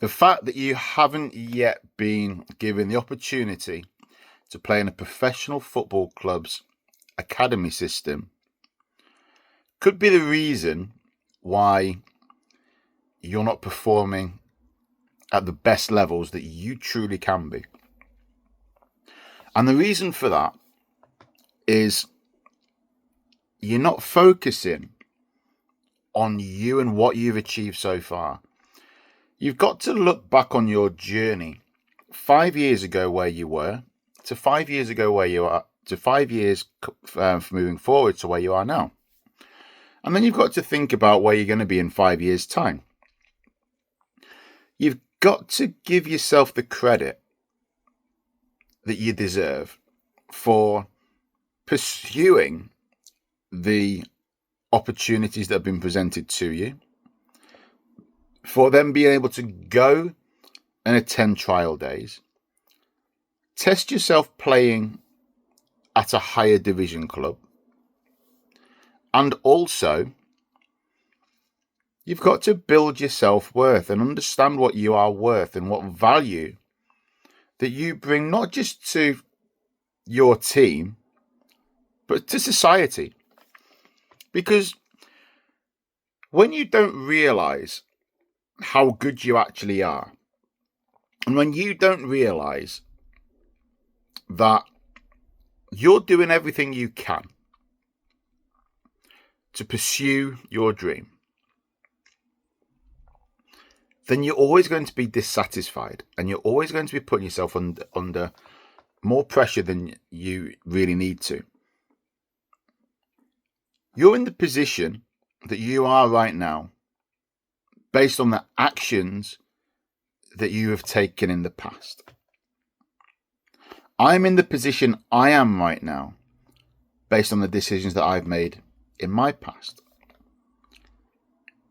The fact that you haven't yet been given the opportunity to play in a professional football club's academy system could be the reason why you're not performing at the best levels that you truly can be. And the reason for that is you're not focusing on you and what you've achieved so far. You've got to look back on your journey 5 years ago where you were, to 5 years ago where you are, to 5 years moving forward to where you are now. And then you've got to think about where you're going to be in 5 years' time. You've got to give yourself the credit that you deserve for pursuing the opportunities that have been presented to you, for them being able to go and attend trial days, test yourself playing at a higher division club, and also you've got to build your self-worth and understand what you are worth and what value that you bring, not just to your team, but to society. Because when you don't realize how good you actually are, and when you don't realize that you're doing everything you can to pursue your dream, then you're always going to be dissatisfied, and you're always going to be putting yourself under more pressure than you really need to. You're in the position that you are right now based on the actions that you have taken in the past. I'm in the position I am right now based on the decisions that I've made in my past.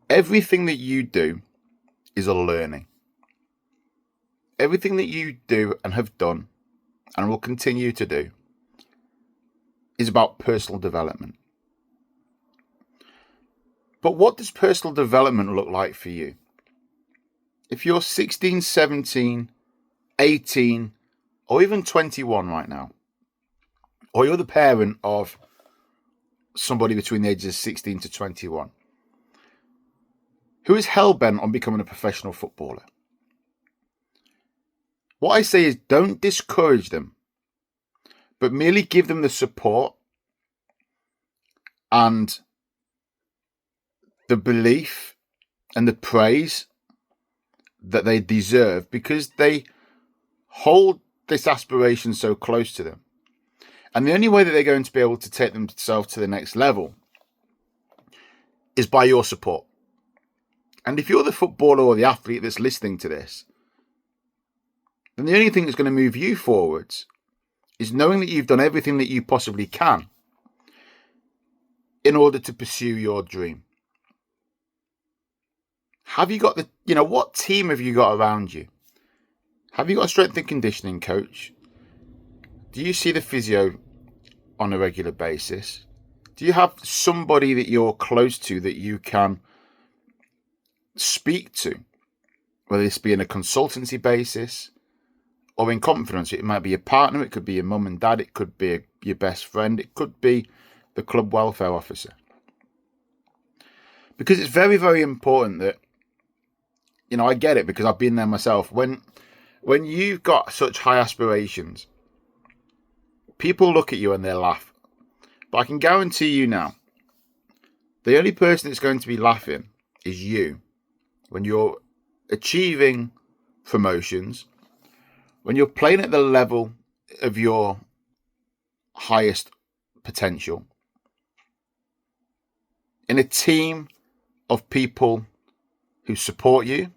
Everything that you do is a learning. Everything that you do and have done and will continue to do is about personal development. But what does personal development look like for you? If you're 16, 17, 18, or even 21 right now, or you're the parent of somebody between the ages of 16 to 21, who is hell-bent on becoming a professional footballer, what I say is don't discourage them, but merely give them the support and the belief and the praise that they deserve, because they hold this aspiration so close to them. And the only way that they're going to be able to take themselves to the next level is by your support. And if you're the footballer or the athlete that's listening to this, then the only thing that's going to move you forwards is knowing that you've done everything that you possibly can in order to pursue your dream. Have you got what team have you got around you? Have you got a strength and conditioning coach? Do you see the physio on a regular basis? Do you have somebody that you're close to that you can speak to, whether this be in a consultancy basis or in confidence? It might be your partner, it could be your mum and dad, it could be your best friend, it could be the club welfare officer. Because it's very, very important that, I get it, because I've been there myself. When you've got such high aspirations, people look at you and they laugh. But I can guarantee you now, the only person that's going to be laughing is you. When you're achieving promotions, when you're playing at the level of your highest potential, in a team of people who support you,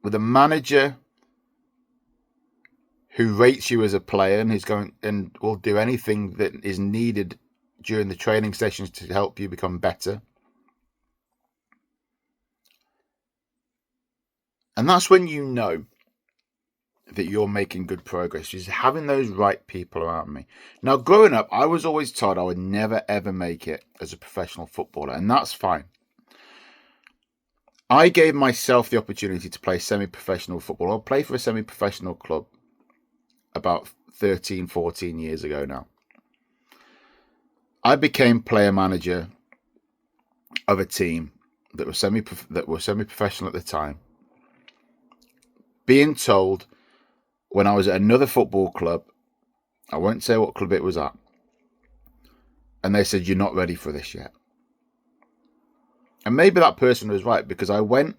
with a manager who rates you as a player and is going and will do anything that is needed during the training sessions to help you become better. And that's when you know that you're making good progress, is having those right people around me. Now, growing up, I was always told I would never, ever make it as a professional footballer, and that's fine. I gave myself the opportunity to play semi-professional football. I'll play for a semi-professional club about 13, 14 years ago now. I became player manager of a team that were semi-professional at the time, being told when I was at another football club, I won't say what club it was at, and they said, "You're not ready for this yet." And maybe that person was right, because I went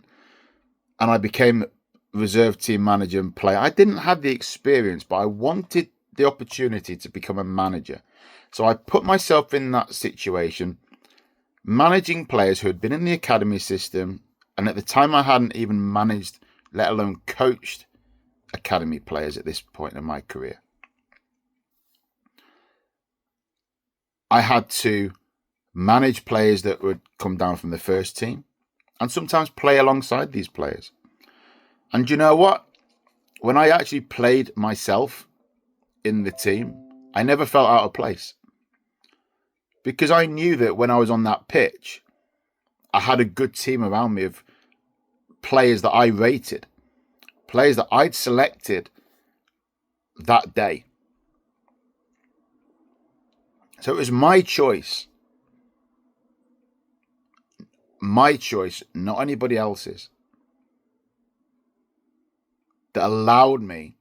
and I became reserve team manager and player. I didn't have the experience, but I wanted the opportunity to become a manager. So I put myself in that situation, managing players who had been in the academy system. And at the time, I hadn't even managed, let alone coached, academy players at this point in my career. I had to manage players that would come down from the first team and sometimes play alongside these players. And you know what? When I actually played myself in the team, I never felt out of place, because I knew that when I was on that pitch, I had a good team around me of players that I rated, players that I'd selected that day. So it was my choice, not anybody else's, that allowed me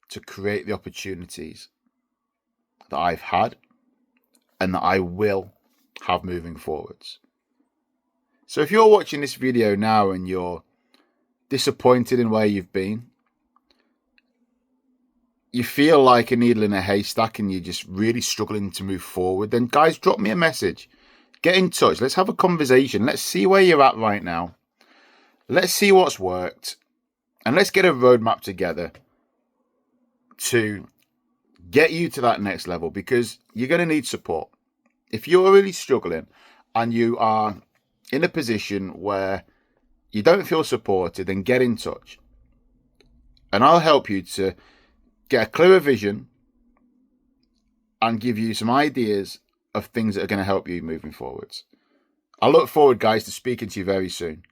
to create the opportunities that I've had and that I will have moving forwards. So if you're watching this video now and you're disappointed in where you've been, you feel like a needle in a haystack and you're just really struggling to move forward, then guys, drop me a message. Get in touch. Let's have a conversation. Let's see where you're at right now. Let's see what's worked. And let's get a roadmap together to get you to that next level, because you're going to need support. If you're really struggling and you are in a position where you don't feel supported, then get in touch. And I'll help you to get a clearer vision and give you some ideas of things that are going to help you moving forwards. I look forward, guys, to speaking to you very soon.